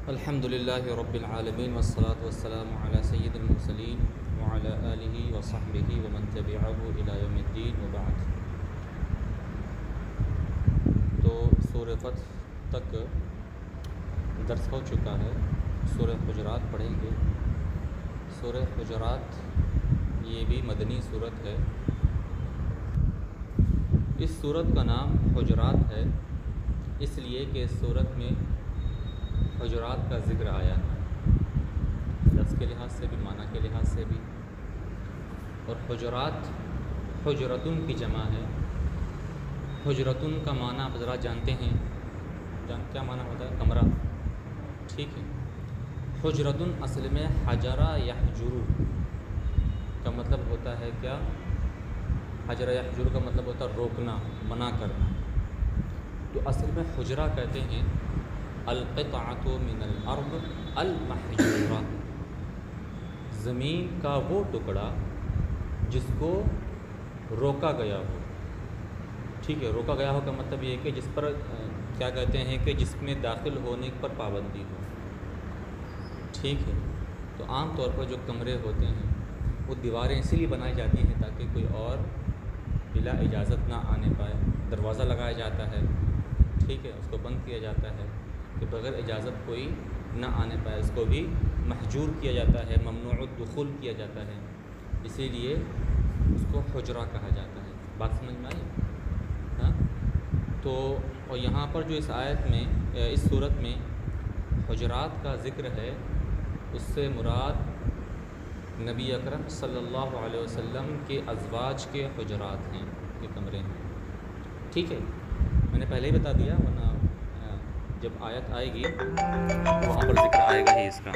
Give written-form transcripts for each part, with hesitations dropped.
الحمد للہ رب العالمین والصلاة والسلام علی سید المرسلین وعلی آلہ وصحبہ ومن تبعہ الی یوم الدین وبعد۔ تو سورہ فتح تک درس ہو چکا ہے، سورہ حجرات پڑھیں گے۔ سورہ حجرات یہ بھی مدنی سورت ہے۔ اس سورت کا نام حجرات ہے اس لیے کہ اس سورت میں حجرات کا ذکر آیا ہے، لفظ کے لحاظ سے بھی معنی کے لحاظ سے بھی۔ اور حجرات حجرتن کی جمع ہے۔ حجرتن کا معنی آپ ذرا جانتے ہیں، کیا معنی ہوتا ہے؟ کمرہ، ٹھیک ہے۔ حجرتن اصل میں حجرہ یحجرو کا مطلب ہوتا ہے کیا؟ حجرہ یحجرو کا مطلب ہوتا ہے روکنا، منع کرنا۔ تو اصل میں حجرہ کہتے ہیں القطعۃ من الارض المحجورہ، زمین کا وہ ٹکڑا جس کو روکا گیا ہو، ٹھیک ہے۔ روکا گیا ہو کا مطلب یہ ہے کہ جس پر کیا کہتے ہیں کہ جس میں داخل ہونے پر پابندی ہو، ٹھیک ہے۔ تو عام طور پر جو کمرے ہوتے ہیں وہ دیواریں اسی لیے بنائی جاتی ہیں تاکہ کوئی اور بلا اجازت نہ آنے پائے۔ دروازہ لگایا جاتا ہے، ٹھیک ہے، اس کو بند کیا جاتا ہے کہ بغیر اجازت کوئی نہ آنے پائے۔ اس کو بھی محجور کیا جاتا ہے، ممنوع الدخول کیا جاتا ہے، اسی لیے اس کو حجرہ کہا جاتا ہے۔ بات سمجھ میں آئی؟ ہاں۔ تو اور یہاں پر جو اس آیت میں اس صورت میں حجرات کا ذکر ہے، اس سے مراد نبی اکرم صلی اللہ علیہ وسلم کے ازواج کے حجرات ہیں، کے کمرے ہیں، ٹھیک ہے۔ میں نے پہلے ہی بتا دیا، ورنہ جب آیت آئے گی وہاں پر ذکر آئے گا ہی اس کا۔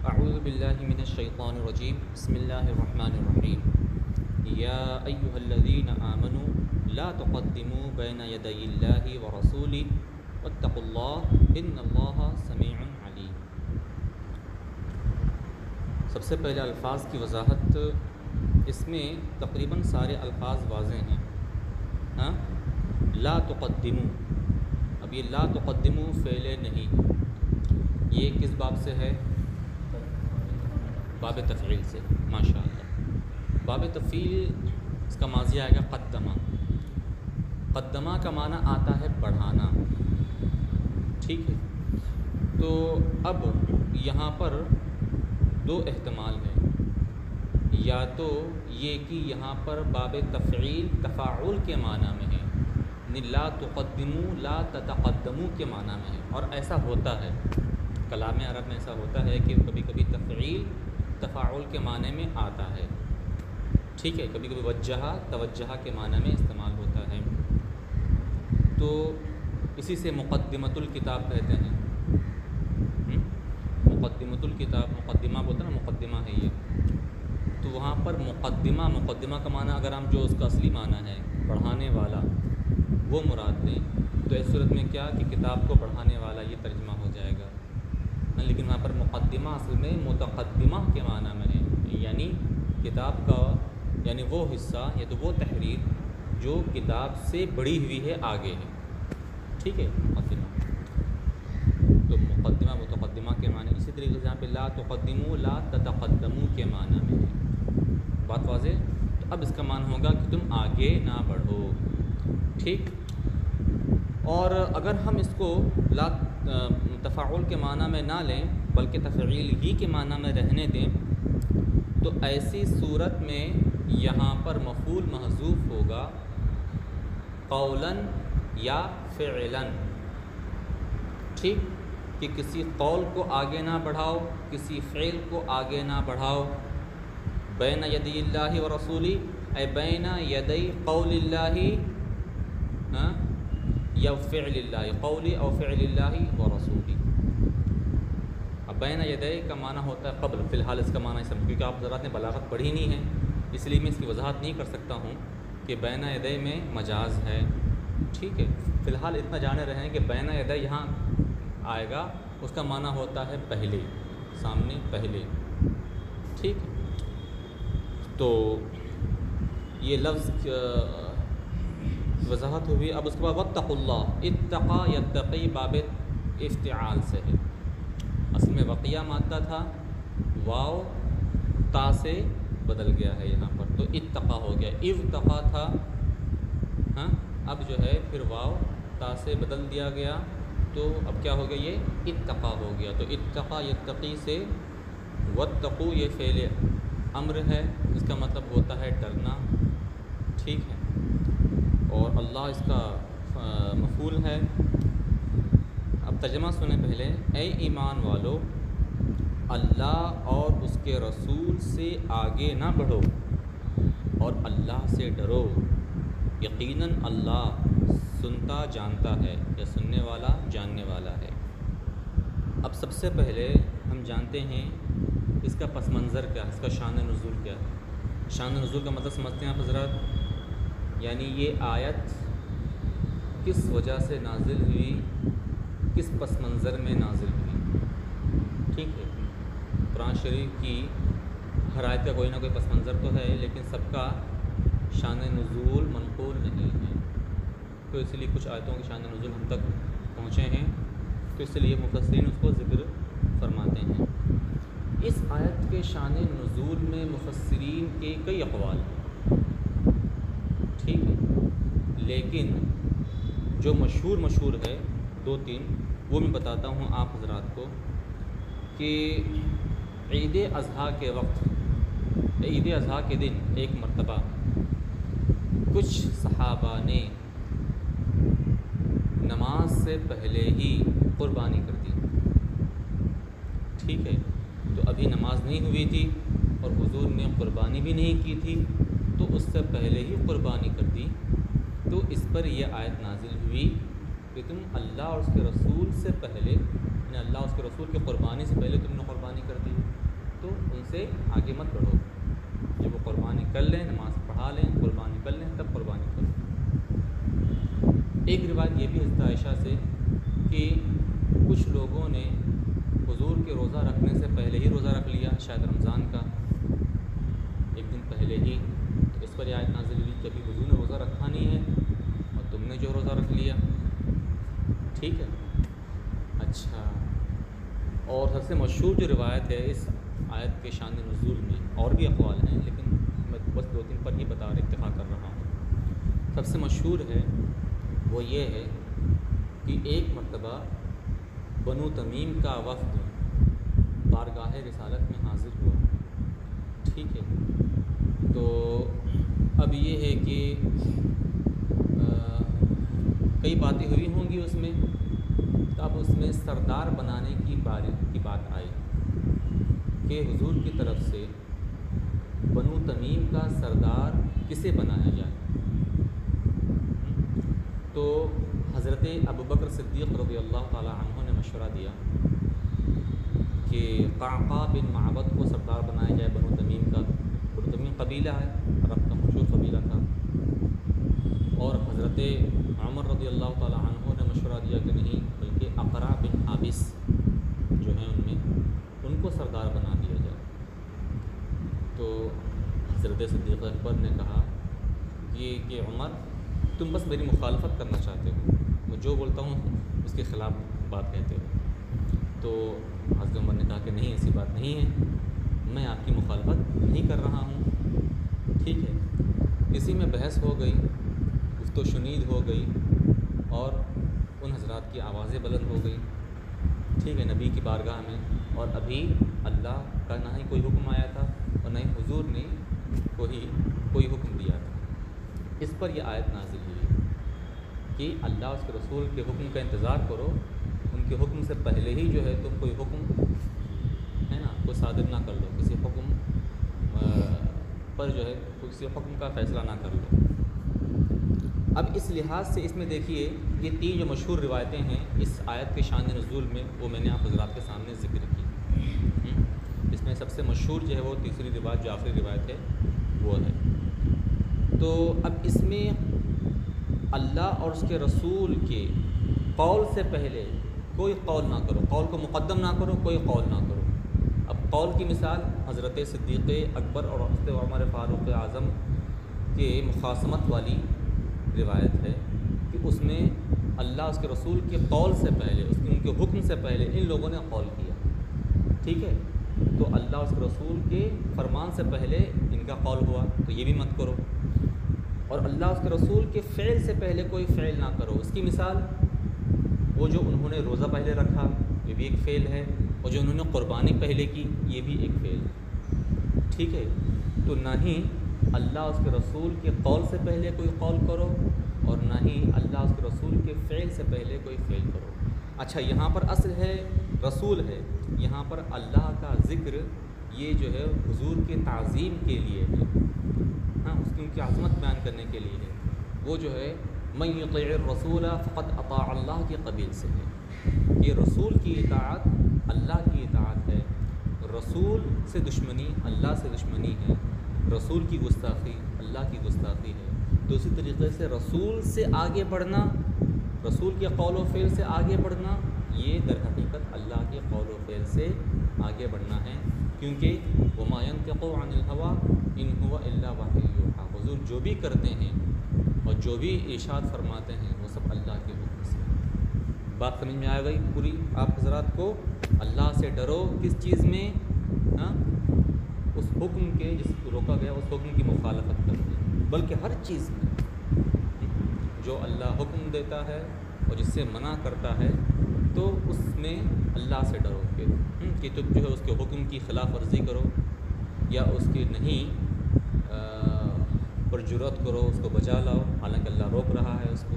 اعوذ باللہ من الشیطان الرجیم، بسم اللہ الرحمن الرحیم۔ یا ایھا الذین آمنوا لا تقدموا بین یدی اللہ ورسولہ واتقوا اللہ ان اللہ سمیع علیم۔ سب سے پہلے الفاظ کی وضاحت، اس میں تقریباً سارے الفاظ واضح ہیں۔ ہاں، لا تقدموا، اب یہ لا تقدموا فعل نہیں، یہ کس باب سے ہے؟ باب تفعیل سے، ماشاء اللہ۔ باب تفعیل اس کا ماضی آئے گا قدمہ۔ قدمہ کا معنی آتا ہے بڑھانا، ٹھیک ہے۔ تو اب یہاں پر دو احتمال ہیں، یا تو یہ کہ یہاں پر باب تفعیل تفاعل کے معنی میں ہے، یعنی لا تقدموا لا تتقدموا کے معنی میں ہے، اور ایسا ہوتا ہے کلام عرب میں، ایسا ہوتا ہے کہ کبھی کبھی تفعیل تفاعل کے معنی میں آتا ہے، ٹھیک ہے، کبھی کبھی وجہہ توجہ کے معنی میں استعمال ہوتا ہے۔ تو اسی سے مقدمۃ الکتاب کہتے ہیں، مقدمۃ الکتاب، مقدمہ بولتے ہیں نا، مقدمہ ہے یہ۔ تو وہاں پر مقدمہ کا معنی اگر ہم جو اس کا اصلی معنی ہے پڑھانے والا وہ مراد لیں تو اس صورت میں کیا کہ کتاب کو پڑھانے والا یہ ترجمہ ہو جائے گا، لیکن وہاں پر مقدمہ اصل میں متقدمہ کے معنی میں ہے، یعنی کتاب کا، یعنی وہ حصہ یا تو وہ تحریر جو کتاب سے بڑی ہوئی ہے، آگے ہے، ٹھیک ہے، مقدمہ۔ تو مقدمہ متقدمہ کے معنی، اسی طریقے سے یہاں پہ لا تقدموا لا تتقدموا کے معنی میں ہے۔ بات واضح؟ تو اب اس کا معنی ہوگا کہ تم آگے نہ بڑھو، ٹھیک۔ اور اگر ہم اس کو لا تفاعل کے معنی میں نہ لیں بلکہ تفعیل ہی کے معنی میں رہنے دیں تو ایسی صورت میں یہاں پر مفعول محذوف ہوگا قولاً یا فعلاً، ٹھیک، کہ کسی قول کو آگے نہ بڑھاؤ، کسی فعل کو آگے نہ بڑھاؤ۔ بین یدی اللہ و رسولی، اے بین یدی قول اللہ یا فعل اللہ، قولی او فعل اللہ و رسولی۔ اب بین یدی کا معنی ہوتا ہے قبل، فی الحال اس کا معنی سمجھ، کیونکہ آپ حضرات نے بلاغت پڑھی نہیں ہے اس لیے میں اس کی وضاحت نہیں کر سکتا ہوں کہ بین یدی میں مجاز ہے، ٹھیک ہے۔ فی الحال اتنا جانے رہے ہیں کہ بین یدی یہاں آئے گا، اس کا معنی ہوتا ہے پہلے، سامنے، پہلے، ٹھیک ہے۔ تو یہ لفظ وضاحت ہوئی. اب اس کے بعد واتقوا اللہ، اتقا یتقی باب افتعال سے ہے. اصل میں وقیہ مادہ تھا، واو تا سے بدل گیا ہے یہاں پر، تو اتقا ہو گیا. افتقا تھا، ہاں اب جو ہے پھر واو تا سے بدل دیا گیا، تو اب کیا ہو گیا، یہ اتقا ہو گیا. تو اتقا یتقی سے واتقوا یہ فعل امر ہے، اس کا مطلب ہوتا ہے ڈرنا، ٹھیک ہے، اور اللہ اس کا مفعول ہے. اب ترجمہ سنیں پہلے. اے ایمان والو، اللہ اور اس کے رسول سے آگے نہ بڑھو اور اللہ سے ڈرو، یقیناً اللہ سنتا جانتا ہے، یا سننے والا جاننے والا ہے. اب سب سے پہلے ہم جانتے ہیں اس کا پس منظر کیا ہے، اس کا شان نزول کیا ہے. شان نزول کا مطلب سمجھتے ہیں آپ حضرات، یعنی یہ آیت کس وجہ سے نازل ہوئی، کس پس منظر میں نازل ہوئی. ٹھیک ہے، قرآن شریف کی ہر آیت کا کوئی نہ کوئی پس منظر تو ہے، لیکن سب کا شان نزول منقول نہیں ہے. تو اس لیے کچھ آیتوں کی شان نزول ہم تک پہنچے ہیں، تو اس لیے مفسرین اس کو ذکر فرماتے ہیں. اس آیت کے شان نزول میں مفسرین کے کئی اقوال ہیں، ٹھیک ہے، لیکن جو مشہور ہے 2-3 وہ میں بتاتا ہوں آپ حضرات کو. کہ عید اضحیٰ کے وقت، عید اضحیٰ کے دن ایک مرتبہ کچھ صحابہ نے نماز سے پہلے ہی قربانی کر دی. ٹھیک ہے، تو ابھی نماز نہیں ہوئی تھی اور حضور نے قربانی بھی نہیں کی تھی، تو اس سے پہلے ہی قربانی کر دی. تو اس پر یہ آیت نازل ہوئی کہ تم اللہ اور اس کے رسول سے پہلے، یعنی اللہ اور اس کے رسول کی قربانی سے پہلے تم نے قربانی کر دی، تو ان سے آگے مت بڑھو. جب وہ قربانی کر لیں، نماز پڑھا لیں، قربانی کر لیں، تب قربانی کرو. ایک روایت یہ بھی حضرت عائشہ سے کہ کچھ لوگوں نے حضور کے روزہ رکھنے سے پہلے ہی روزہ رکھ لیا، شاید رمضان کا ایک دن پہلے ہی. تو اس پر یہ آیت نازل ہوئی کہ ابھی حضور نے روزہ رکھا نہیں ہے اور تم نے جو روزہ رکھ لیا. ٹھیک ہے، اچھا. اور سب سے مشہور جو روایت ہے اس آیت کے شان نزول میں، اور بھی اقوال ہیں لیکن میں بس 2-3 پر ہی اکتفا کر رہا ہوں. سب سے مشہور ہے وہ یہ ہے کہ ایک مرتبہ بنو تمیم کا وفد بارگاہ رسالت میں حاضر ہوا. ٹھیک ہے، تو اب یہ ہے کہ کئی باتیں ہوئی ہوں گی اس میں. اب اس میں سردار بنانے کی بات آئی کہ حضور کی طرف سے بنو تمیم کا سردار کسے بنایا جائے. تو حضرت ابوبکر صدیق رضی اللہ تعالی عنہ نے مشورہ دیا کہ قعقاع بن معبد کو سردار بنایا جائے بنو تمیم کا. بنو تمیم قبیلہ ہے، عرب کا مشہور قبیلہ تھا. اور حضرت عمر رضی اللہ تعالی عنہ نے مشورہ دیا کہ نہیں، بلکہ اقرع بن حابس جو ہیں ان میں، ان کو سردار بنا دیا جائے. تو حضرت صدیق اکبر نے کہا کہ عمر تم بس میری مخالفت کرنا چاہتے ہو، میں جو بولتا ہوں اس کے خلاف بات کہتے ہو. تو حضرت عمر نے کہا کہ نہیں، ایسی بات نہیں ہے، میں آپ کی مخالفت نہیں کر رہا ہوں. ٹھیک ہے، اسی میں بحث ہو گئی، گفت و شنید ہو گئی، اور ان حضرات کی آوازیں بلند ہو گئی. ٹھیک ہے، نبی کی بارگاہ میں، اور ابھی اللہ کا نہ ہی کوئی حکم آیا تھا اور نہ ہی حضور نے کوئی حکم دیا تھا. اس پر یہ آیت نازل ہوئی کہ اللہ اس کے رسول کے حکم کا انتظار کرو، ان کے حکم سے پہلے ہی جو ہے تم کوئی حکم ہے نا کوئی صادر نہ کر لو، کسی حکم پر جو ہے کسی حکم کا فیصلہ نہ کر لو. اب اس لحاظ سے اس میں دیکھیے یہ 3 جو مشہور روایتیں ہیں اس آیت کے شان نزول میں، وہ میں نے آپ حضرات کے سامنے ذکر کی. اس میں سب سے مشہور جو ہے وہ تیسری روایت، جو آخری روایت ہے وہ ہے. تو اب اس میں اللہ اور اس کے رسول کے قول سے پہلے کوئی قول نہ کرو، قول کو مقدم نہ کرو، کوئی قول نہ کرو. اب قول کی مثال حضرت صدیق اکبر اور حضرت عمر فاروق اعظم کے مخاصمت والی روایت ہے کہ اس میں اللہ اس کے رسول کے قول سے پہلے ان کے حکم سے پہلے ان لوگوں نے قول کیا، ٹھیک ہے، تو اللہ اس کے رسول کے فرمان سے پہلے ان کا قول ہوا، تو یہ بھی مت کرو، اور اللہ اس کے رسول کے فعل سے پہلے کوئی فعل نہ کرو۔ اس کی مثال وہ جو انہوں نے روزہ پہلے رکھا، یہ بھی ایک فعل ہے، اور جو انہوں نے قربانی پہلے کی، یہ بھی ایک فعل ہے، ٹھیک ہے۔ تو نہ ہی اللہ اس کے رسول کے قول سے پہلے کوئی قول کرو، اور نہ ہی اللہ اس کے رسول کے فعل سے پہلے کوئی فعل کرو۔ اچھا، یہاں پر اصل ہے رسول ہے، یہاں پر اللہ کا ذکر یہ جو ہے حضور کے تعظیم کے لیے ہے، ہاں، اس کی ان کی عظمت بیان کرنے کے لیے ہے۔ وہ جو ہے من یطیع الرسول فقد اطاع اللہ کے قبیل سے ہے، یہ رسول کی اطاعت اللہ کی اطاعت ہے، رسول سے دشمنی اللہ سے دشمنی ہے، رسول کی گستاخی اللہ کی گستاخی ہے۔ تو اسی طریقے سے رسول سے آگے بڑھنا، رسول کے قول و فعل سے آگے بڑھنا، یہ در حقیقت اللہ کے قول و فعل سے آگے بڑھنا ہے، کیونکہ وما ينطق عن الهوى ان هو الا وحی یوحی، حضور جو بھی کرتے ہیں اور جو بھی ارشاد فرماتے ہیں وہ سب اللہ کے حکم سے۔ بات سمجھ میں آ گئی پوری آپ حضرات کو؟ اللہ سے ڈرو کس چیز میں؟ ہاں، اس حکم کے جس کو روکا گیا اس حکم کی مخالفت کرتے، بلکہ ہر چیز میں جو اللہ حکم دیتا ہے اور جس سے منع کرتا ہے تو اس میں اللہ سے ڈرو کہ تم جو ہے اس کے حکم کی خلاف ورزی کرو یا اس کی نہیں پر جرات کرو، اس کو بچا لاؤ، حالانکہ اللہ روک رہا ہے اس کو،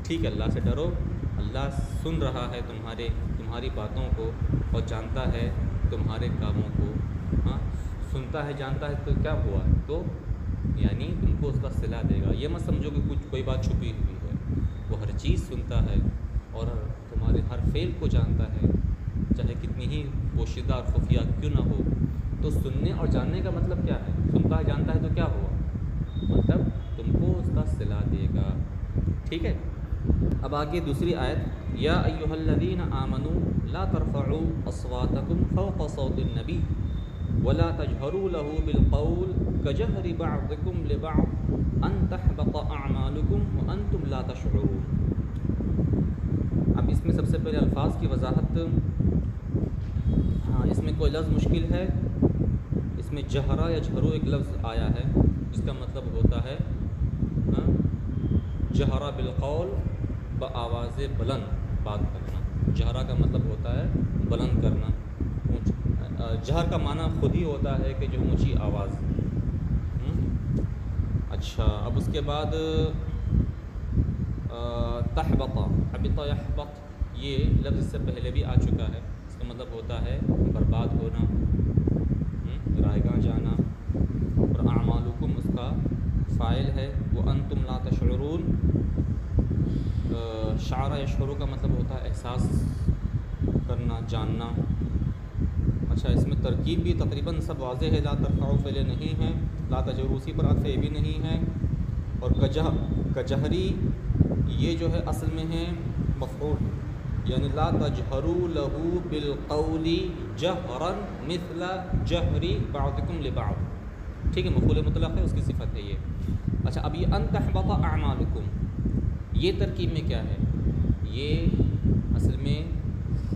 ٹھیک ہے۔ اللہ سے ڈرو، اللہ سن رہا ہے تمہاری باتوں کو اور جانتا ہے تمہارے کاموں کو، ہاں، سنتا ہے جانتا ہے تو کیا ہوا، تو یعنی تم کو اس کا صلہ دے گا۔ یہ مت سمجھو کہ کوئی بات چھپی ہوئی ہے، وہ ہر چیز سنتا ہے اور تمہارے ہر فعل کو جانتا ہے، چاہے کتنی ہی پوشیدہ اور خفیہ کیوں نہ ہو۔ تو سننے اور جاننے کا مطلب کیا ہے؟ سنتا ہے جانتا ہے تو کیا ہوا، مطلب تم کو اس کا صلہ دے گا، ٹھیک ہے۔ اب آگے دوسری آیت، یا ایھا الذین آمنوا لا ترفعوا اصواتکم فوق صوت النبی ولا تجهروا له بالقول كجهر بعضكم لبعض ان تحبط اعمالكم وانتم لا تشعرون۔ اب اس میں سب سے پہلے الفاظ کی وضاحت، ہاں، اس میں کوئی لفظ مشکل ہے، اس میں جہرا یا جھرو ایک لفظ آیا ہے جس کا مطلب ہوتا ہے جہرا بالقول، بآواز بلند بات کرنا۔ جہرا کا مطلب ہوتا ہے بلند کرنا، جہر کا معنی خود ہی ہوتا ہے کہ جو اونچی آواز۔ اچھا، اب اس کے بعد تحبط، حبط یحبط، یہ لفظ اس سے پہلے بھی آ چکا ہے، اس کا مطلب ہوتا ہے برباد ہونا، رائیگاں جانا، اور اعمالکم اس کا فاعل ہے، وانتم لا تشعرون، شعر یشعر کا مطلب ہوتا ہے احساس کرنا، جاننا۔ اچھا، اس میں ترکیب بھی تقریباً سب واضح ہے، لا ترفعوا فعل نہیں ہے، لا تجہروا اسی پر عطف بھی نہیں ہے، اور کجہری یہ جو ہے اصل میں ہے مفعول، یعنی لا تجہروا له بالقول جہرا مثل جہر بعضکم لبعض، ٹھیک ہے، مفعول مطلق ہے، اس کی صفت ہے یہ۔ اچھا، اب یہ ان تحبط اعمالکم، یہ ترکیب میں کیا ہے؟ یہ اصل میں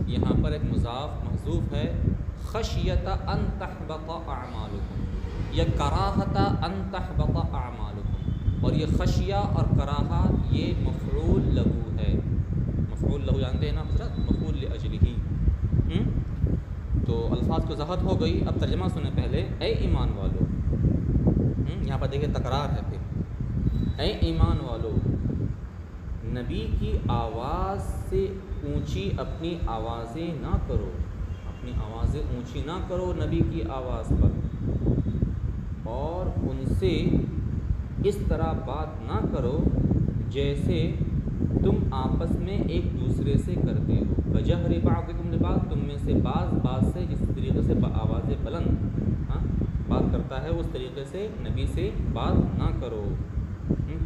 یہاں پر ایک مضاف محذوف ہے، خشیت ان تحبط اعمالکم یا کراہت ان تحبط اعمالکم، اور یہ خشیہ اور کراہہ یہ مفعول لہو ہے، مفعول لہو جانتے ہیں نا حضرت، مفعول لاجلہ۔ تو الفاظ کی وضاحت ہو گئی، اب ترجمہ سنیں پہلے۔ اے ایمان والو، یہاں پر دیکھیں تکرار ہے پھر، اے ایمان والو، نبی کی آواز سے اونچی اپنی آوازیں نہ کرو، اپنی آوازیں اونچی نہ کرو نبی کی آواز پر، اور ان سے اس طرح بات نہ کرو جیسے تم آپس میں ایک دوسرے سے کرتے ہو، بجہر بعضکم لبعض، تم میں سے بعض سے جس طریقے سے آواز بلند بات کرتا ہے اس طریقے سے نبی سے بات نہ کرو،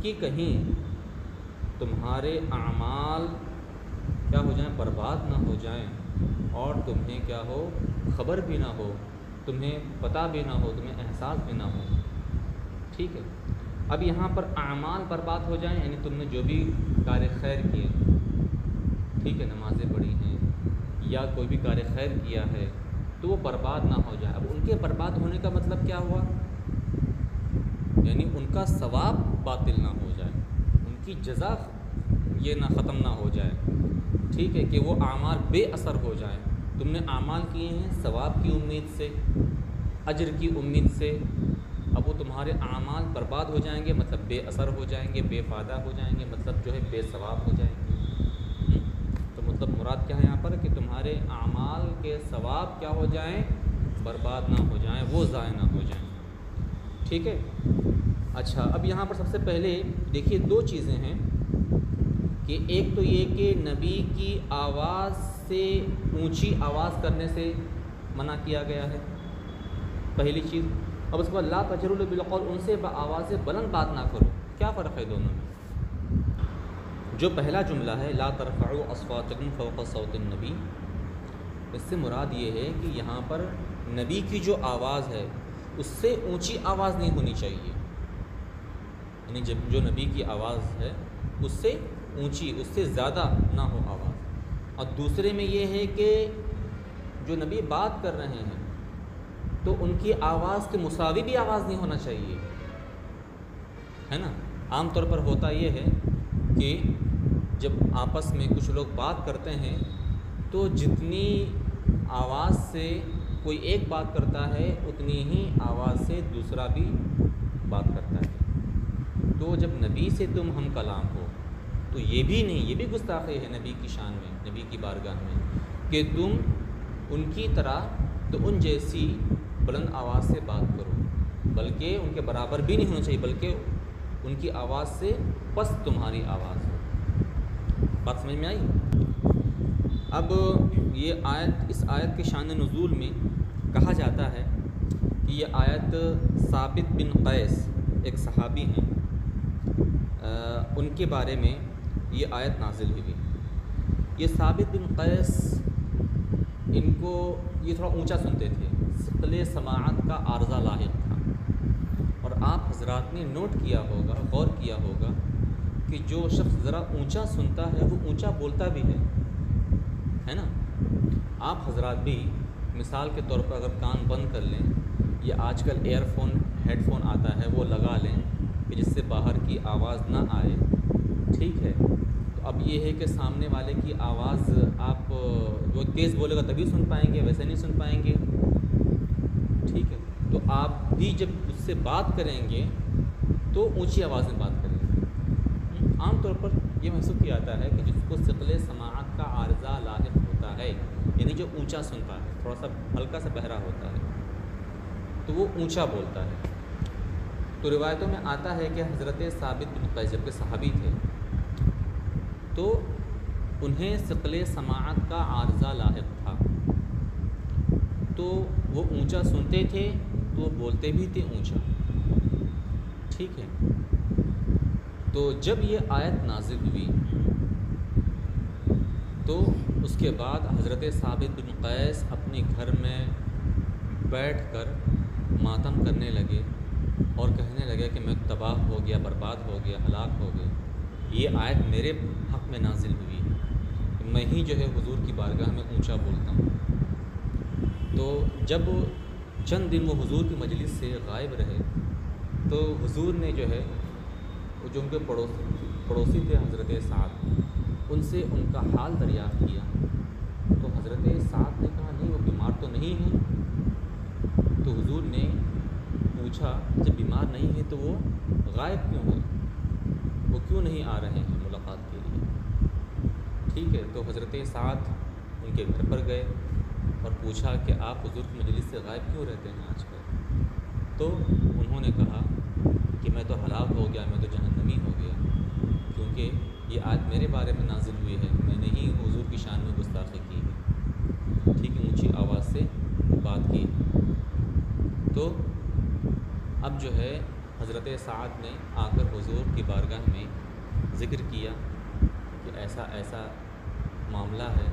کہ کہیں تمہارے اعمال کیا ہو جائیں، برباد نہ ہو جائیں، اور تمہیں کیا ہو، خبر بھی نہ ہو، تمہیں پتہ بھی نہ ہو، تمہیں احساس بھی نہ ہو، ٹھیک ہے۔ اب یہاں پر اعمال برباد ہو جائیں، یعنی تم نے جو بھی کار خیر کیے، ٹھیک ہے، نمازیں پڑھی ہیں یا کوئی بھی کار خیر کیا ہے، تو وہ برباد نہ ہو جائے۔ اب ان کے برباد ہونے کا مطلب کیا ہوا؟ یعنی ان کا ثواب باطل نہ ہو جائے، ان کی جزا یہ نہ ختم نہ ہو جائے، ٹھیک ہے، کہ وہ اعمال بے اثر ہو جائیں۔ تم نے اعمال کیے ہیں ثواب کی امید سے، اجر کی امید سے، اب وہ تمہارے اعمال برباد ہو جائیں گے، مطلب بے اثر ہو جائیں گے، بے فائدہ ہو جائیں گے، مطلب جو ہے بے ثواب ہو جائیں گے۔ تو مطلب مراد کیا ہے یہاں پر کہ تمہارے اعمال کے ثواب کیا ہو جائیں؟ برباد نہ ہو جائیں، وہ ضائع نہ ہو جائیں، ٹھیک ہے۔ اچھا، اب یہاں پر سب سے پہلے دیکھیے دو چیزیں ہیں کہ ایک تو یہ کہ نبی کی آواز سے اونچی آواز کرنے سے منع کیا گیا ہے، پہلی چیز۔ اب اس کے بعد لا تجهروا له بالقول، ان سے آواز بلند بات نہ کرو۔ کیا فرق ہے دونوں میں؟ جو پہلا جملہ ہے لا ترفعوا اصواتکم فوق صوت النبی، اس سے مراد یہ ہے کہ یہاں پر نبی کی جو آواز ہے اس سے اونچی آواز نہیں ہونی چاہیے، یعنی جب جو نبی کی آواز ہے اس سے اونچی، اس سے زیادہ نہ ہو آواز۔ اور دوسرے میں یہ ہے کہ جو نبی بات کر رہے ہیں تو ان کی آواز کے مساوی بھی آواز نہیں ہونا چاہیے، ہے نا۔ عام طور پر ہوتا یہ ہے کہ جب آپس میں کچھ لوگ بات کرتے ہیں تو جتنی آواز سے کوئی ایک بات کرتا ہے اتنی ہی آواز سے دوسرا بھی بات کرتا ہے۔ تو جب نبی سے تم ہم کلام ہو تو یہ بھی نہیں، یہ بھی گستاخی ہے نبی کی شان میں، نبی کی بارگاہ میں، کہ تم ان کی طرح تو ان جیسی بلند آواز سے بات کرو، بلکہ ان کے برابر بھی نہیں ہونا چاہیے، بلکہ ان کی آواز سے پست تمہاری آواز ہو۔ بات سمجھ میں آئی؟ اب یہ آیت، اس آیت کے شان نزول میں کہا جاتا ہے کہ یہ آیت ثابت بن قیس ایک صحابی ہیں، ان کے بارے میں یہ آیت نازل ہوئی۔ یہ ثابت بن قیس، ان کو یہ تھوڑا اونچا سنتے تھے، ثقل سماعت کا عارضہ لاحق تھا، اور آپ حضرات نے نوٹ کیا ہوگا، غور کیا ہوگا کہ جو شخص ذرا اونچا سنتا ہے وہ اونچا بولتا بھی ہے نا۔ آپ حضرات بھی مثال کے طور پر اگر کان بند کر لیں، یا آج کل ایئر فون، ہیڈ فون آتا ہے وہ لگا لیں کہ جس سے باہر کی آواز نہ آئے، ٹھیک ہے، تو اب یہ ہے کہ سامنے والے کی آواز آپ جو تیز بولے گا تبھی سن پائیں گے، ویسے نہیں سن پائیں گے، ٹھیک ہے۔ تو آپ بھی جب اس سے بات کریں گے تو اونچی آواز میں بات کریں گے۔ عام طور پر یہ محسوس کیا جاتا ہے کہ جس کو ثقل سماعت کا عارضہ لاحق ہوتا ہے، یعنی جو اونچا سنتا ہے، تھوڑا سا ہلکا سا بہرا ہوتا ہے، تو وہ اونچا بولتا ہے۔ تو روایتوں میں آتا ہے کہ حضرت ثابت بن قیس جب کہ صحابی تھے تو انہیں ثقل سماعت کا عارضہ لاحق تھا، تو وہ اونچا سنتے تھے تو وہ بولتے بھی تھے اونچا، ٹھیک ہے۔ تو جب یہ آیت نازل ہوئی تو اس کے بعد حضرت ثابت بن قیس اپنے گھر میں بیٹھ کر ماتم کرنے لگے اور کہنے لگے کہ میں تباہ ہو گیا، برباد ہو گیا، ہلاک ہو گیا، یہ آیت میرے حق میں نازل ہوئی ہے، میں ہی جو ہے حضور کی بارگاہ میں اونچا بولتا ہوں۔ تو جب چند دن وہ حضور کی مجلس سے غائب رہے تو حضور نے جو ہے جو ان کے پڑوسی تھے حضرت سعد، ان سے ان کا حال دریافت کیا، تو حضرت سعد نے کہا نہیں وہ بیمار تو نہیں ہے۔ تو حضور نے پوچھا جب بیمار نہیں ہے تو وہ غائب کیوں ہیں، وہ کیوں نہیں آ رہے ہیں ملاقات کے لیے، ٹھیک ہے۔ تو حضرت سعد ان کے گھر پر گئے اور پوچھا کہ آپ حضور کی مجلس سے غائب کیوں رہتے ہیں آج کل؟ تو انہوں نے کہا کہ میں تو ہلاک ہو گیا، میں تو جہنمی ہو گیا، کیونکہ یہ آیت میرے بارے میں نازل ہوئی ہے، میں نے ہی حضور کی شان میں گستاخی کی ہے، ٹھیک ہے، اونچی آواز سے بات کی۔ تو اب جو ہے حضرت سعد نے آ کر حضور کی بارگاہ میں ذکر کیا کہ ایسا ایسا معاملہ ہے،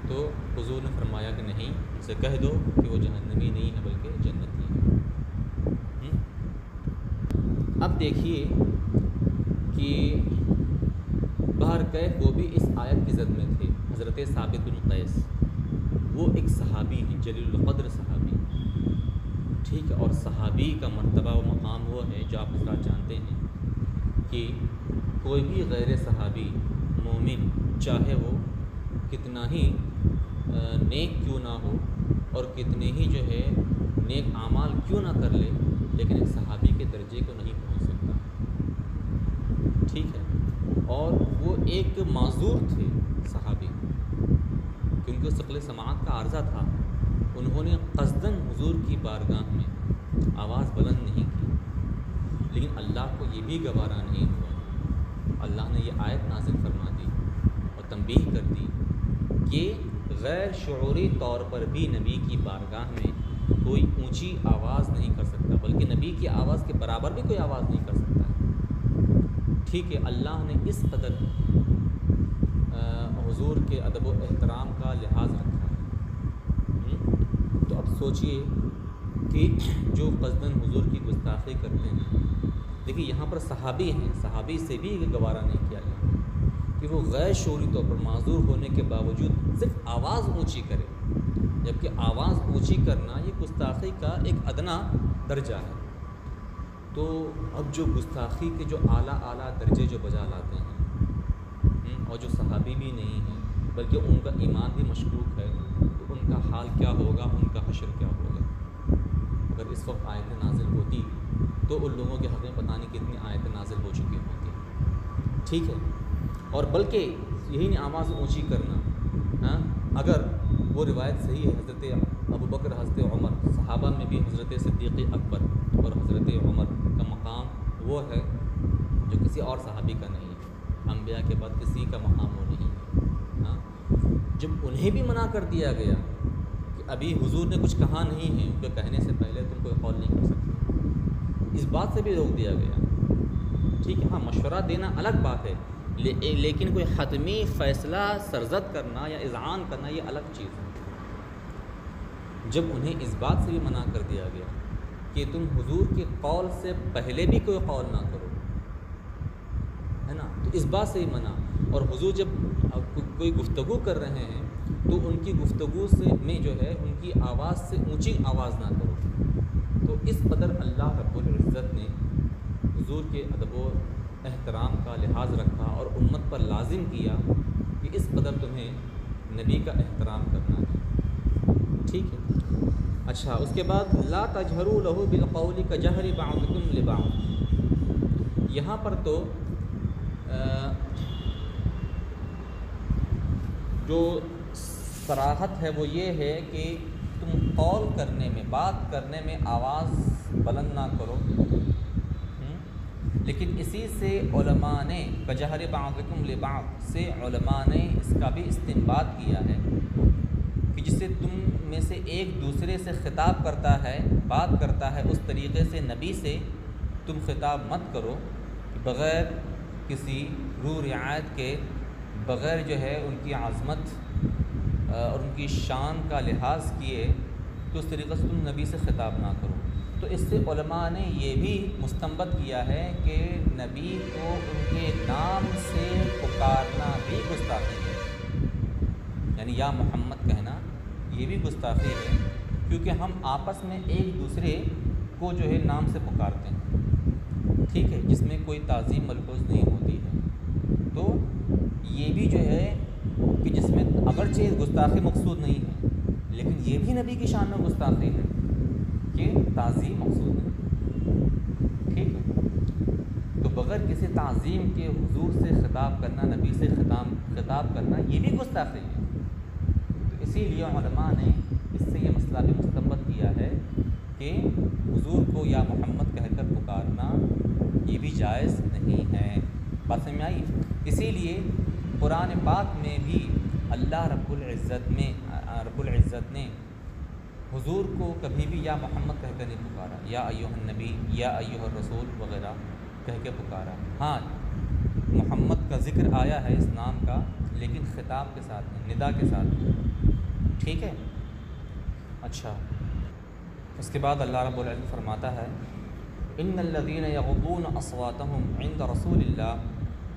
تو حضور نے فرمایا کہ نہیں، ان سے کہہ دو کہ وہ جہنمی نہیں ہے بلکہ جنتی ہے۔ اب دیکھیے کہ بہرکیف وہ بھی اس آیت کی زد میں تھے، حضرت ثابت بن قیس، وہ ایک صحابی ہیں، جلیل القدر صحابی، ٹھیک ہے، اور صحابی کا مرتبہ و مقام وہ ہے جو آپ حضرات جانتے ہیں کہ کوئی بھی غیر صحابی مومن چاہے وہ کتنا ہی نیک کیوں نہ ہو اور کتنے ہی جو ہے نیک اعمال کیوں نہ کر لے، لیکن ایک صحابی کے درجے کو نہیں پہنچ سکتا، ٹھیک ہے۔ اور وہ ایک معذور تھے صحابی، کیونکہ ثقل سماعت کا عارضہ تھا، انہوں نے قصداً حضور کی بارگاہ میں آواز بلند نہیں کی، لیکن اللہ کو یہ بھی گوارا نہیں ہوا، اللہ نے یہ آیت نازل فرما دی اور تنبیہ کر دی کہ غیر شعوری طور پر بھی نبی کی بارگاہ میں کوئی اونچی آواز نہیں کر سکتا، بلکہ نبی کی آواز کے برابر بھی کوئی آواز نہیں کر سکتا ہے، ٹھیک ہے۔ اللہ نے اس قدر حضور کے ادب و احترام کا لحاظ رکھا ہے، تو اب سوچئے کہ جو قصداً حضور کی گستاخی کرتے ہیں، دیکھیے یہاں پر صحابی ہیں، صحابی سے بھی گوارا نہیں کیا گیا کہ وہ غیر شعوری طور پر معذور ہونے کے باوجود صرف آواز اونچی کرے، جبکہ آواز اونچی کرنا یہ گستاخی کا ایک ادنا درجہ ہے۔ تو اب جو گستاخی کے جو اعلیٰ درجے جو بجا لاتے ہیں اور جو صحابی بھی نہیں ہیں بلکہ ان کا ایمان بھی مشکوک ہے، تو ان کا حال کیا ہوگا، ان کا حشر کیا ہوگا۔ اگر اس وقت آیتیں نازل ہوتی تو ان لوگوں کے حق میں پتہ نہیں کتنی آیتیں نازل ہو چکی ہوتی، ٹھیک ہے۔ اور بلکہ یہی نہیں آواز اونچی کرنا، اگر وہ روایت صحیح ہے، حضرت ابوبکر، حضرت عمر، صحابہ میں بھی حضرت صدیق اکبر اور حضرت عمر کا مقام وہ ہے جو کسی اور صحابی کا نہیں ہے، انبیاء کے بعد کسی کا مقام وہ نہیں ہے۔ جب انہیں بھی منع کر دیا گیا کہ ابھی حضور نے کچھ کہا نہیں ہے، ان کے کہنے سے پہلے تم کوئی قول نہیں کر سکتے، اس بات سے بھی روک دیا گیا، ٹھیک ہے۔ ہاں، مشورہ دینا الگ بات ہے، لیکن کوئی حتمی فیصلہ سرزد کرنا یا اذعان کرنا یہ الگ چیز ہے۔ جب انہیں اس بات سے بھی منع کر دیا گیا کہ تم حضور کے قول سے پہلے بھی کوئی قول نہ کرو، ہے نا، تو اس بات سے بھی منع۔ اور حضور جب کوئی گفتگو کر رہے ہیں تو ان کی گفتگو سے میں جو ہے ان کی آواز سے اونچی آواز نہ کرو۔ تو اس قدر اللہ رب العزت نے حضور کے ادب و احترام کا لحاظ رکھا اور امت پر لازم کیا کہ اس قدر تمہیں نبی کا احترام کرنا ہے، ٹھیک ہے۔ اچھا، اس کے بعد لا تجہروا لہ بالقول کجہر بعضکم لبعض، یہاں پر تو جو صراحت ہے وہ یہ ہے کہ تم قول کرنے میں، بات کرنے میں آواز بلند نہ کرو، لیکن اسی سے علماء نے کجہر بعضکم لبعض سے علماء نے اس کا بھی استنباط کیا ہے کہ جسے تم میں سے ایک دوسرے سے خطاب کرتا ہے، بات کرتا ہے، اس طریقے سے نبی سے تم خطاب مت کرو بغیر کسی رو رعایت کے، بغیر جو ہے ان کی عظمت اور ان کی شان کا لحاظ کیے، تو اس طریقے سے تم نبی سے خطاب نہ کرو۔ تو اس سے علماء نے یہ بھی مستنبط کیا ہے کہ نبی کو ان کے نام سے پکارنا بھی گستاخی ہے، یعنی یا محمد کہنا یہ بھی گستاخی ہے، کیونکہ ہم آپس میں ایک دوسرے کو جو ہے نام سے پکارتے ہیں، ٹھیک ہے، جس میں کوئی تعظیم ملحوظ نہیں ہوتی ہے۔ تو یہ بھی جو ہے کہ جس میں اگرچہ گستاخی مقصود نہیں ہے، لیکن یہ بھی نبی کی شان میں گستاخی ہے کہ تعظیم مقصود ہے، ٹھیک ہے۔ تو بغیر کسی تعظیم کے حضور سے خطاب کرنا، نبی سے خطاب کرنا یہ بھی گستاخی ہے۔ تو اسی لیے علماء نے اس سے یہ مسئلہ بھی مستنبط کیا ہے کہ حضور کو یا محمد کہہ کر پکارنا یہ بھی جائز نہیں ہے، بات سمجھ میں آئی۔ اسی لیے قرآن پاک میں بھی اللہ رب العزت نے حضور کو کبھی بھی یا محمد کہہ کر نہیں پکارا، یا ایھا النبی، یا ایھا الرسول وغیرہ کہہ کے پکارا۔ ہاں، محمد کا ذکر آیا ہے اس نام کا، لیکن خطاب کے ساتھ نہیں، ندا کے ساتھ نہیں، ٹھیک ہے۔ اچھا، اس کے بعد اللہ رب العزت فرماتا ہے ان الذین یغضون اصواتهم عند رسول اللہ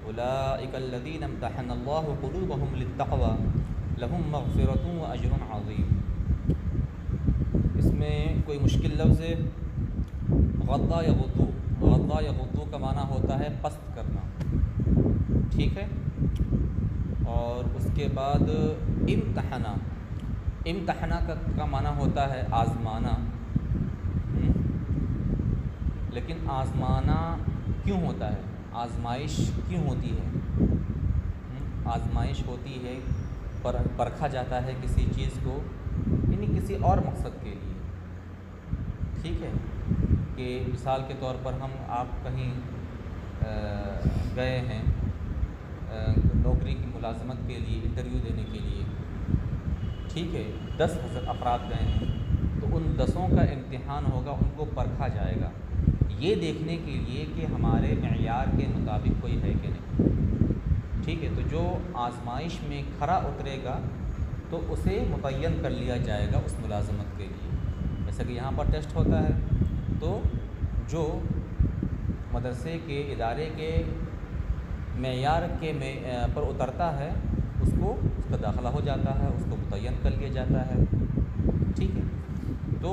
اولئک الذین امتحن اللہ قلوبهم للتقوی لهم مغفرۃ واجر عظیم۔ اس میں کوئی مشکل لفظ ہے؟ غضا یغضو، غضا یغضو کا معنی ہوتا ہے پست کرنا، ٹھیک ہے۔ اور اس کے بعد امتحنا، امتحنا کا معنی ہوتا ہے آزمانا، لیکن آزمانا کیوں ہوتا ہے؟ آزمائش کیوں ہوتی ہے؟ آزمائش ہوتی ہے، پرکھا جاتا ہے کسی چیز کو، یعنی کسی اور مقصد کے لیے، ٹھیک ہے۔ کہ مثال کے طور پر آپ کہیں گئے ہیں نوکری کی ملازمت کے لیے، انٹرویو دینے کے لیے، ٹھیک ہے، 10,000 افراد گئے ہیں، تو ان 10 کا امتحان ہوگا، ان کو پرکھا جائے گا یہ دیکھنے کے لیے کہ ہمارے معیار کے مطابق کوئی ہے کہ نہیں، ٹھیک ہے۔ تو جو آزمائش میں کھرا اترے گا تو اسے متعین کر لیا جائے گا اس ملازمت کے لیے، جیسا کہ یہاں پر ٹیسٹ ہوتا ہے، تو جو مدرسے کے ادارے کے معیار کے پر اترتا ہے اس کا داخلہ ہو جاتا ہے، اس کو متعین کر لیا جاتا ہے، ٹھیک ہے۔ تو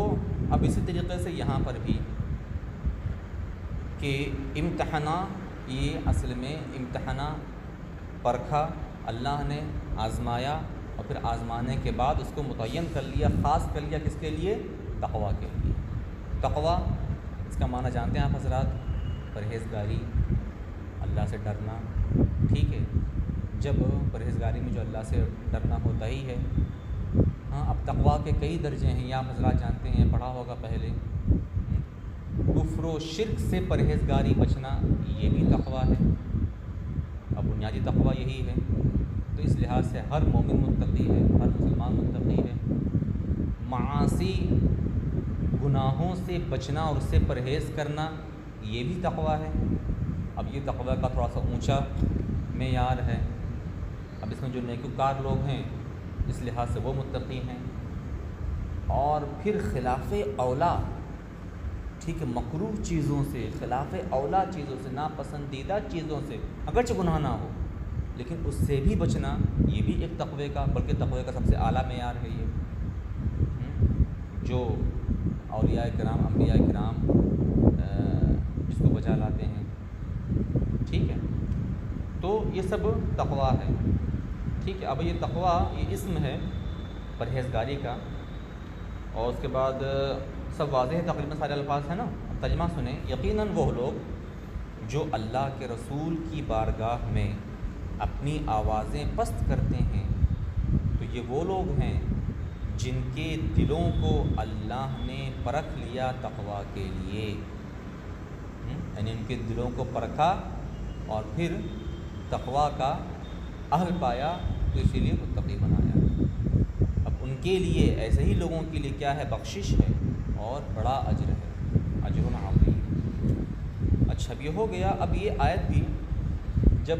اب اسی طریقے سے یہاں پر بھی کہ امتحانہ، یہ اصل میں امتحانہ پرکھا، اللہ نے آزمایا اور پھر آزمانے کے بعد اس کو متعین کر لیا، خاص کر لیا، کس کے لیے؟ تقویٰ کے لیے۔ تقویٰ اس کا معنی جانتے ہیں آپ حضرات؟ پرہیزگاری، اللہ سے ڈرنا، ٹھیک ہے۔ جب پرہیزگاری میں جو اللہ سے ڈرنا ہوتا ہی ہے، ہاں اب تقویٰ کے کئی درجے ہیں، یہ آپ حضرات جانتے ہیں، پڑھا ہوگا پہلے۔ کفر و شرک سے پرہیزگاری بچنا، یہ بھی تقویٰ ہے، اب بنیادی تقویٰ یہی ہے۔ تو اس لحاظ سے ہر مومن متقی ہے، ہر مسلمان متقی ہے۔ معاصی، گناہوں سے بچنا اور اس سے پرہیز کرنا، یہ بھی تقویٰ ہے۔ اب یہ تقویٰ کا تھوڑا سا اونچا معیار ہے۔ اب اس میں جو نیکوکار لوگ ہیں اس لحاظ سے وہ متقی ہیں۔ اور پھر خلاف اولا، ٹھیک ہے، مکروہ چیزوں سے، خلاف اولا چیزوں سے، ناپسندیدہ چیزوں سے، اگرچہ گناہ نہ ہو لیکن اس سے بھی بچنا، یہ بھی ایک تقوی کا، بلکہ تقوی کا سب سے اعلیٰ معیار ہے یہ۔ جو اولیاء کرام، انبیاء کرام جس کو بچا لاتے ہیں، ٹھیک ہے۔ تو یہ سب تقوی ہے، ٹھیک ہے۔ اب یہ تقوی، یہ اسم ہے پرہیزگاری کا، اور اس کے بعد سب واضح ہے، تقریباً سارے الفاظ ہیں نا۔ اب ترجمہ سنیں۔ یقیناً وہ لوگ جو اللہ کے رسول کی بارگاہ میں اپنی آوازیں پست کرتے ہیں، تو یہ وہ لوگ ہیں جن کے دلوں کو اللہ نے پرکھ لیا تقویٰ کے لیے، یعنی ان کے دلوں کو پرکھا اور پھر تقویٰ کا اہل پایا تو اسی لیے متقی بنایا۔ اب ان کے لیے، ایسے ہی لوگوں کے لیے کیا ہے؟ بخشش ہے اور بڑا اجر ہے، اجر عظیم۔ اچھا، اب یہ ہو گیا۔ اب یہ آیت بھی جب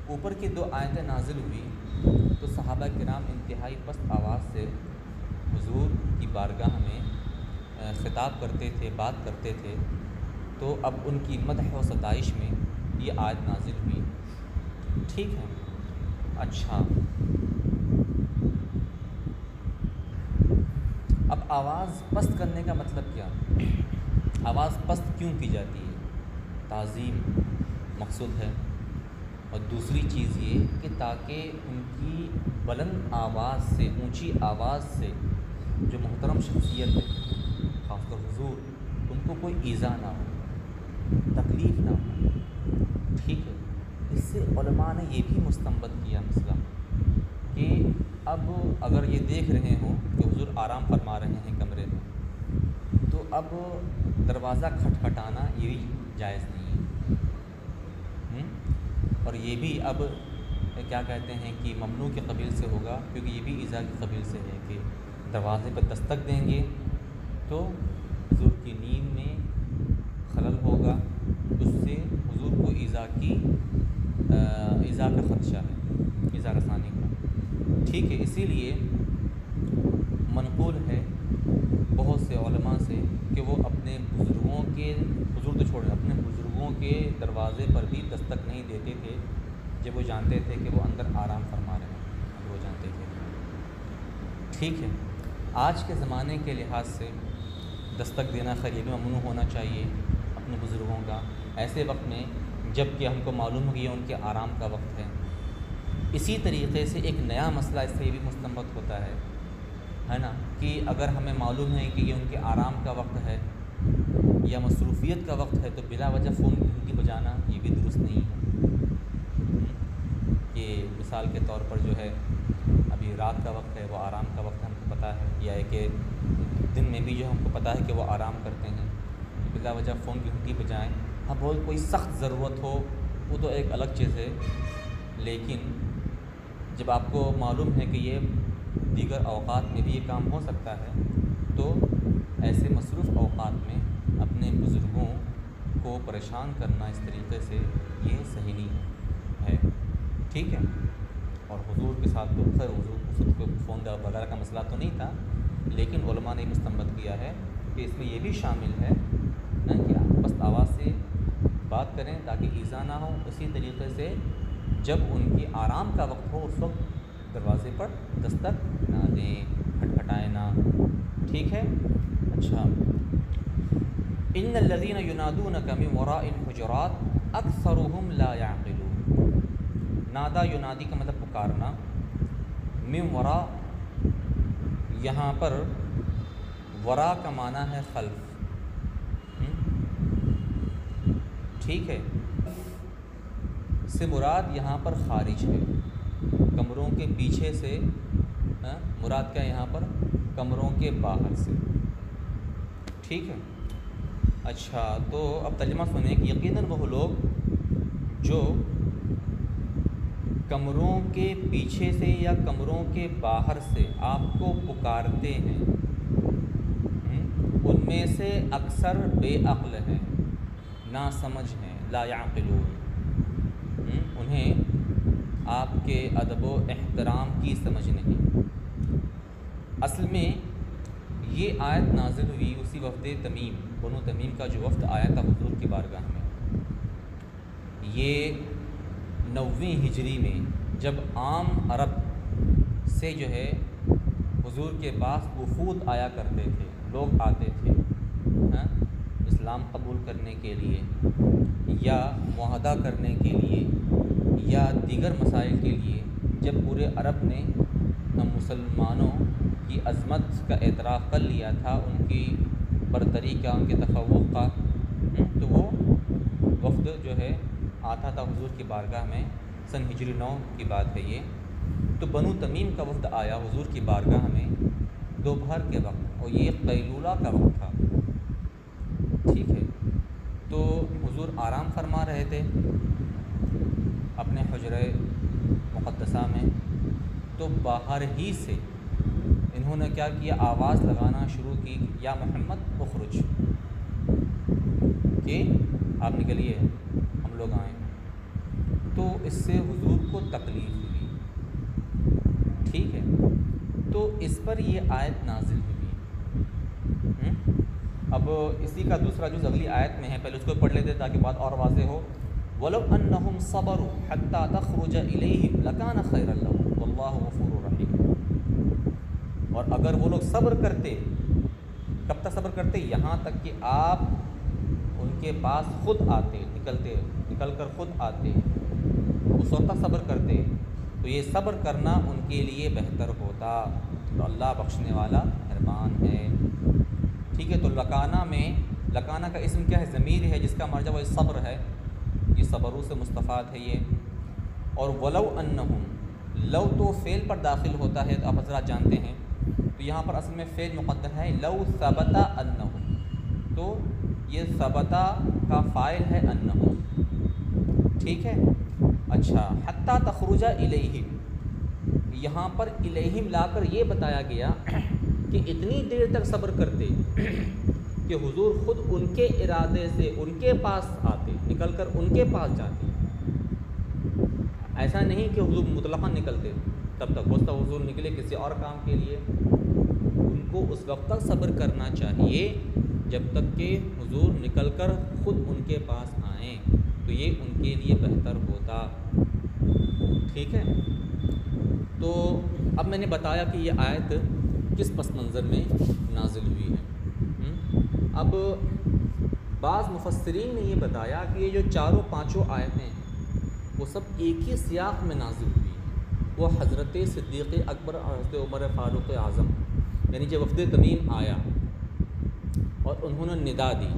اوپر کی 2 آیتیں نازل ہوئی تو صحابہ کرام انتہائی پست آواز سے حضور کی بارگاہ میں خطاب کرتے تھے، بات کرتے تھے، تو اب ان کی مدح و ستائش میں یہ آیت نازل ہوئی، ٹھیک ہے۔ اچھا، اب آواز پست کرنے کا مطلب کیا؟ آواز پست کیوں کی جاتی ہے؟ تعظیم مقصود ہے، اور دوسری چیز یہ کہ تاکہ ان کی بلند آواز سے، اونچی آواز سے جو محترم شخصیت ہے، خاص کر حضور، ان کو کوئی ایذا نہ ہو، تکلیف نہ ہو، ٹھیک ہے۔ اس سے علماء نے یہ بھی مستنبط کیا مسئلہ کہ اب اگر یہ دیکھ رہے ہوں کہ حضور آرام فرما رہے ہیں کمرے میں، تو اب دروازہ کھٹکھٹانا یہ بھی جائز نہیں ہے، اور یہ بھی اب کیا کہتے ہیں کہ ممنوع کے قبیل سے ہوگا، کیونکہ یہ بھی ایذا کے قبیل سے ہے کہ دروازے پر دستک دیں گے تو حضور کی نیند میں خلل ہوگا، اس سے حضور کو ایذا کا خدشہ ہے، ایذا رسانی کا، ٹھیک ہے۔ اسی لیے منقول ہے بہت سے علماء سے کہ وہ اپنے بزرگوں کے حضور تو چھوڑیں اپنے بزرگوں کے دروازے پر بھی دستک نہیں دیتے تھے جب وہ جانتے تھے کہ وہ اندر آرام فرما رہے ہیں، اگر وہ جانتے تھے۔ ٹھیک ہے، آج کے زمانے کے لحاظ سے دستک دینا خیر ممنوع ہونا چاہیے اپنے بزرگوں کا، ایسے وقت میں جب کہ ہم کو معلوم ہو کہ یہ ان کے آرام کا وقت ہے۔ اسی طریقے سے ایک نیا مسئلہ اس سے یہ بھی مستنبط ہوتا ہے نا، کہ اگر ہمیں معلوم ہے کہ یہ ان کے آرام کا وقت ہے یا مصروفیت کا وقت ہے تو بلا وجہ فون گھنٹی بجانا یہ بھی درست نہیں ہے۔ کہ مثال کے طور پر جو ہے ابھی رات کا وقت ہے، وہ آرام کا وقت ہم کو پتہ ہے، یا ہے کہ دن میں بھی جو ہم کو پتہ ہے کہ وہ آرام کرتے ہیں، تو بلا وجہ فون کی گھنٹی بجائیں۔ ہاں بہت کوئی سخت ضرورت ہو وہ تو ایک الگ چیز ہے، لیکن جب آپ کو معلوم ہے کہ یہ دیگر اوقات میں بھی یہ کام ہو سکتا ہے تو ایسے مصروف اوقات میں اپنے بزرگوں کو پریشان کرنا اس طریقے سے یہ صحیح نہیں ہے۔ ٹھیک ہے، اور حضور کے ساتھ تو خیر حضور خود کو فون وغیرہ کا مسئلہ تو نہیں تھا، لیکن علماء نے مستنبط کیا ہے کہ اس میں یہ بھی شامل ہے نا کہ آپ پست آواز سے بات کریں تاکہ ایذا نہ ہو، اسی طریقے سے جب ان کی آرام کا وقت ہو اس وقت دروازے پر دستک نہ دیں، کھٹکھٹائیں نہ۔ ٹھیک ہے، اچھا، ان الذین ینادونک من وراء الحجرات اکثرهم لا یعقلون۔ نادا ینادی کا مطلب پکارنا، من وراء یہاں پر ورا کا معنی ہے خلف۔ ٹھیک ہے، سے مراد یہاں پر خارج ہے، کمروں کے پیچھے سے، مراد کیا یہاں پر کمروں کے باہر سے۔ ٹھیک ہے، اچھا، تو اب ترجمہ سنیں کہ یقیناً وہ لوگ جو کمروں کے پیچھے سے یا کمروں کے باہر سے آپ کو پکارتے ہیں ان میں سے اکثر بے عقل ہیں، نا سمجھ ہیں، لا یعقلون، انہیں آپ کے ادب و احترام کی سمجھ نہیں۔ اصل میں یہ آیت نازل ہوئی اسی وفد تمیم، بنو تمیم کا جو وفد آیا تھا حضور کی بارگاہ میں، یہ 9ویں ہجری میں جب عام عرب سے جو ہے حضور کے پاس وفود آیا کرتے تھے، لوگ آتے تھے اسلام قبول کرنے کے لیے یا معاہدہ کرنے کے لیے یا دیگر مسائل کے لیے، جب پورے عرب نے مسلمانوں کی عظمت کا اعتراف کر لیا تھا، ان کی برتری کا، ان کے تفوق کا، تو وہ وفد جو ہے آتا تھا حضور کی بارگاہ میں۔ سن ہجری 9 کی بات ہے یہ، تو بنو تمیم کا وفد آیا حضور کی بارگاہ میں دوپہر کے وقت، اور یہ قیلولہ کا وقت تھا۔ ٹھیک ہے، تو حضور آرام فرما رہے تھے اپنے حجرہ مقدسہ میں، تو باہر ہی سے انہوں نے کیا کیا، آواز لگانا شروع کی، یا محمد اخرج، کہ آپ نکلیے ہم لوگ آئیں۔ تو اس سے حضور کو تکلیف ہوئی۔ ٹھیک ہے، تو اس پر یہ آیت نازل ہوئی۔ اب اسی کا دوسرا جز اگلی آیت میں ہے، پہلے اس کو پڑھ لیتے تاکہ بات اور واضح ہو۔ وَلَوْ أَنَّهُمْ صَبَرُوا حَتَّى تَخْرُجَ إِلَيْهِمْ لَكَانَ خَيْرًا لَهُمْ وَاللَّهُ غَفُورٌ رَحِيمٌ۔ اور اگر وہ لوگ صبر کرتے، کب تک صبر کرتے؟ یہاں تک کہ آپ ان کے پاس خود آتے، نکل کر خود آتے، اس وقت تک صبر کرتے تو یہ صبر کرنا ان کے لیے بہتر ہوتا، تو اللہ بخشنے والا مہربان ہے۔ ٹھیک ہے، تو لکانہ میں، لکانہ کا اسم کیا ہے؟ ضمیر ہے جس کا مرجع وہ صبر ہے، یہ صبرو سے مستفاد ہے یہ۔ اور ولو انہم، لو تو فعل پر داخل ہوتا ہے، تو آپ حضرات جانتے ہیں، تو یہاں پر اصل میں فعل مقدر ہے، لو ثبت انہم، تو یہ ثبتا کا فاعل ہے انہم۔ ٹھیک ہے، اچھا، حتیٰ تخرج الیہم، یہاں پر الیہم لا کر یہ بتایا گیا کہ اتنی دیر تک صبر کرتے کہ حضور خود ان کے ارادے سے ان کے پاس آتے، نکل کر ان کے پاس جاتے۔ ایسا نہیں کہ حضور مطلقاً نکلتے تب تک، بس حضور نکلے کسی اور کام کے لیے، ان کو اس وقت تک صبر کرنا چاہیے جب تک کہ حضور نکل کر خود ان کے پاس آئیں، تو یہ ان کے لیے بہتر ہوتا۔ ٹھیک ہے، تو اب میں نے بتایا کہ یہ آیت کس پس منظر میں نازل ہوئی ہے۔ اب بعض مفسرین نے یہ بتایا کہ یہ جو چاروں پانچوں آیتیں ہیں وہ سب ایک ہی سیاق میں نازل ہوئی ہیں۔ وہ حضرت صدیق اکبر اور حضرت عمر فاروق اعظم، یعنی جب وفد تمیم آیا اور انہوں نے ندا دی،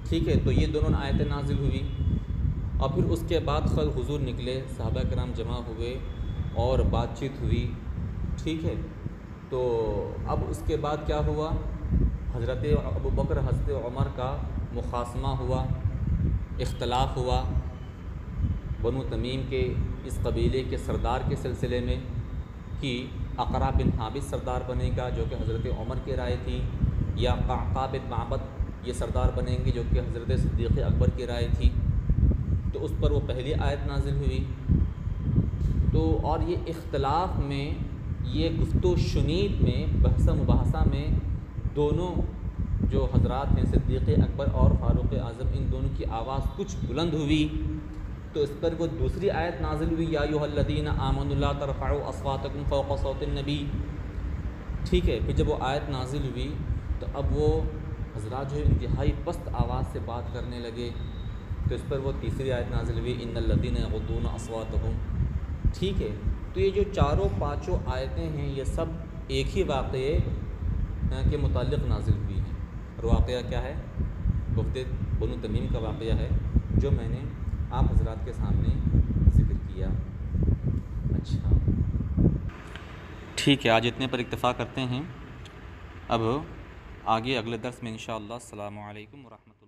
ٹھیک ہے، تو یہ دونوں آیتیں نازل ہوئی، اور پھر اس کے بعد خود حضور نکلے، صحابہ کرام جمع ہوئے اور بات چیت ہوئی، ٹھیک ہے۔ تو اب اس کے بعد کیا ہوا، حضرت ابوبکر حضرت عمر کا مخاصمہ ہوا، اختلاف ہوا بنو تمیم کے اس قبیلے کے سردار کے سلسلے میں کہ اقرع بن حابس سردار بنے گا جو کہ حضرت عمر کی رائے تھی، یا قعقاع بن معبد یہ سردار بنیں گے جو کہ حضرت صدیق اکبر کی رائے تھی۔ تو اس پر وہ پہلی آیت نازل ہوئی۔ تو اور یہ اختلاف میں، یہ گفت و شنید میں، بحث و مباحثہ میں دونوں جو حضرات ہیں صدیق اکبر اور فاروق اعظم، ان دونوں کی آواز کچھ بلند ہوئی، تو اس پر وہ دوسری آیت نازل ہوئی، یا ایھا الذین آمنوا لا ترفعوا اصواتکم فوق صوت النبی، ٹھیک ہے۔ پھر جب وہ آیت نازل ہوئی تو اب وہ حضرات جو ہے انتہائی پست آواز سے بات کرنے لگے، تو اس پر وہ تیسری آیت نازل ہوئی، ان الذین یغضون اصواتہم، ٹھیک ہے۔ تو یہ جو چاروں پانچوں آیتیں ہیں یہ سب ایک ہی واقعے کے متعلق نازل ہوئی ہیں، اور واقعہ کیا ہے، وفد بنو تمیم کا واقعہ ہے جو میں نے آپ حضرات کے سامنے ذکر کیا۔ اچھا ٹھیک ہے، آج اتنے پر اکتفا کرتے ہیں، اب آگے اگلے درس میں انشاءاللہ۔ السلام علیکم ورحمۃ اللہ۔